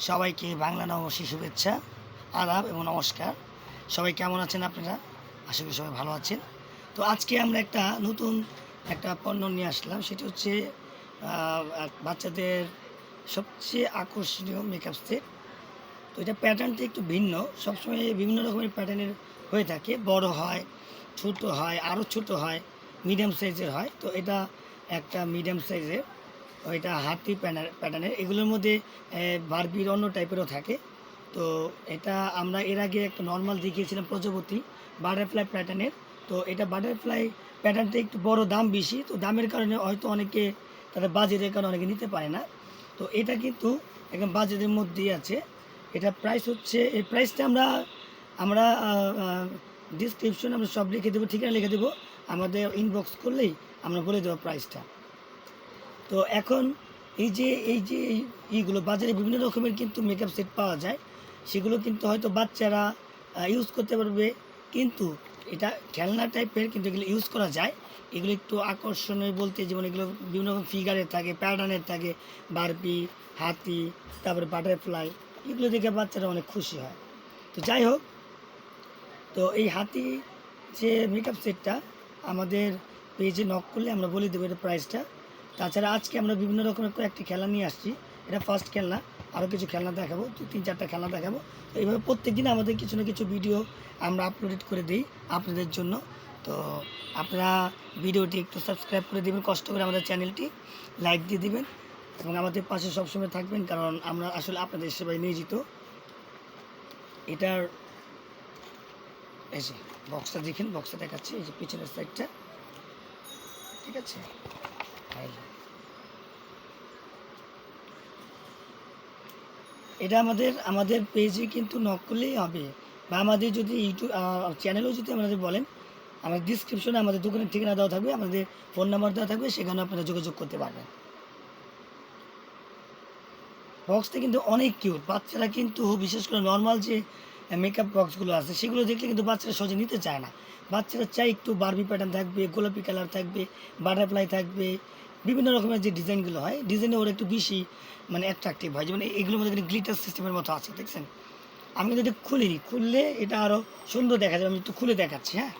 সবাইকে বাংলা নববর্ষের শুভেচ্ছা, আদাব এবং নমস্কার। সবাই কেমন আছেন আপনারা? আশা করি সবাই ভালো আছেন। তো আজকে আমরা নতুন একটা পণ্য নিয়ে আসলাম, সেটি হচ্ছে বাচ্চাদের সবচেয়ে আকর্ষণীয় মেকআপ সেট। তো এটা প্যাটার্নটা একটু ভিন্ন, সবসময় বিভিন্ন রকমের প্যাটার্নের হয়ে থাকে। বড় হয়, ছোট হয়, আরও ছোট হয়, মিডিয়াম সাইজের হয়। তো এটা একটা মিডিয়াম সাইজের, এটা হাতি প্যাটার্নের। এগুলোর মধ্যে বারবির অন্য টাইপেরও থাকে। তো এটা আমরা এর আগে একটা নর্মাল দেখিয়েছিলাম প্রজাপতি বাটারফ্লাই প্যাটার্নের। তো এটা বাটারফ্লাই প্যাটার্নটা একটু বড়, দাম বেশি। তো দামের কারণে হয়তো অনেকে তাদের বাজেটের কারণে অনেকে নিতে পারে না। তো এটা কিন্তু একদম বাজেটের মধ্যেই আছে। এটা প্রাইস হচ্ছে, এই প্রাইসটা আমরা আমরা ডিসক্রিপশনে আমরা সব লিখে দেবো, ঠিকানা লিখে দেবো। আমাদের ইনবক্স করলেই আমরা বলে দেবো প্রাইসটা। তো এখন এই যে এইগুলো বাজারে বিভিন্ন রকমের কিন্তু মেকআপ সেট পাওয়া যায়, সেগুলো কিন্তু হয়তো বাচ্চারা ইউজ করতে পারবে, কিন্তু এটা খেলনা টাইপের, কিন্তু এগুলো ইউজ করা যায়। এগুলো একটু আকর্ষণীয় বলতে, যেমন এগুলো বিভিন্ন রকম ফিগারের থাকে, প্যাটার্নের থাকে, বারবি, হাতি, তারপরে বাটারফ্লাই, এগুলো দেখে বাচ্চারা অনেক খুশি হয়। তো যাই হোক, তো এই হাতি যে মেকআপ সেটটা আমাদের পেজে নক করলে আমরা বলে দেবো এটা প্রাইসটা। তাছাড়া আজকে আমরা বিভিন্ন রকমের কয়েকটি খেলনা নিয়ে আসছি। এটা ফার্স্ট খেলনা, আরও কিছু খেলনা দেখাবো, 3-4টা খেলনা দেখাবো। তো এইভাবে প্রত্যেক দিন আমাদের কিছু না কিছু ভিডিও আমরা আপলোড করে দিই আপনাদের জন্য। তো আপনারা ভিডিওটি একটু সাবস্ক্রাইব করে দেবেন, কষ্ট করে আমাদের চ্যানেলটি লাইক দিয়ে দিবেন এবং আমাদের পাশে সবসময় থাকবেন, কারণ আমরা আসলে আপনাদের সেবায় নিয়োজিত। এটার এই যে বক্সটা দেখেন, বক্সটা দেখাচ্ছি, এই যে পিছনের সাইডটা, ঠিক আছে। এটা আমাদের পেজে কিন্তু নক করলেই হবে, বা আমাদের যদি ইউটিউব চ্যানেলেও যদি আমাদের বলেন, আমাদের ডিসক্রিপশনে আমাদের দোকানের ঠিকানা দেওয়া থাকবে, আমাদের ফোন নাম্বার দেওয়া থাকবে, সেখানে আপনারা যোগাযোগ করতে পারবেন। বক্সটা কিন্তু অনেক কিউট, বাচ্চারা কিন্তু বিশেষ করে নর্মাল যে মেকআপ বক্সগুলো আছে সেগুলো দেখলে কিন্তু বাচ্চারা সহজে নিতে চায় না। বাচ্চারা চাই একটু বারবি প্যাটার্ন থাকবে, গোলাপি কালার থাকবে, বাটারফ্লাই থাকবে, বিভিন্ন রকমের যে ডিজাইনগুলো হয়, ডিজাইনে ওরা একটু বেশি মানে অ্যাট্রাকটিভ হয়। যেমন এগুলোর মধ্যে কিন্তু গ্লিটার সিস্টেমের মতো আছে, দেখছেন। আমি কিন্তু এটা খুলিনি, খুললে এটা আরও সুন্দর দেখা যাবে। আমি একটু খুলে দেখাচ্ছি, হ্যাঁ,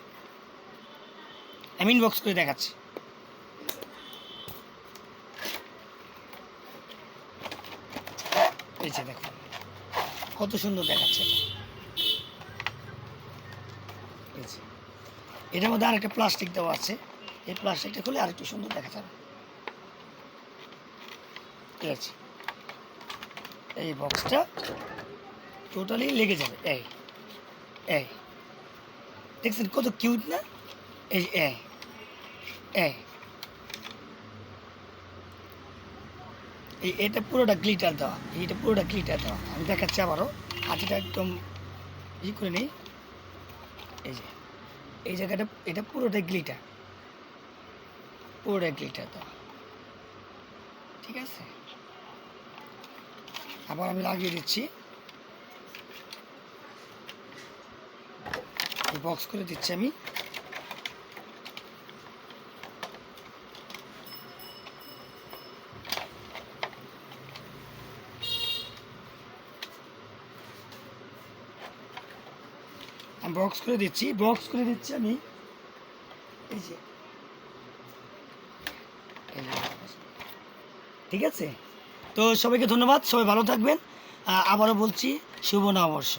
আমি ইনবক্স করে দেখাচ্ছি। এই যে দেখুন কত সুন্দর দেখাচ্ছে। এটার মধ্যে আরেকটা প্লাস্টিক দেওয়া আছে, এই প্লাস্টিকটা খুলে আরেকটু সুন্দর দেখা যাবে। ঠিক আছে, এই বক্সটা টোটালি লেগে যাবে। এই এই দেখছেন কত কিউট না? এই এই এই এটা পুরোটা গ্লিটার দেওয়া, এইটা পুরোটা গ্লিটার দেওয়া। আমি দেখাচ্ছি আবারও, হাতিটা একদম করে নেই। এই যে এই জায়গাটা, এটা পুরোটাই গ্লিটার, পুরোটাই গ্লিটার দেওয়া, ঠিক আছে। আবার আমি লাগিয়ে দিচ্ছি, বক্স করে দিচ্ছি আমি। বক্স করে দিচ্ছি আমি। এই যে ঠিক আছে। তো সবাইকে ধন্যবাদ, সবাই ভালো থাকবেন। আবারও বলছি, শুভ নববর্ষ।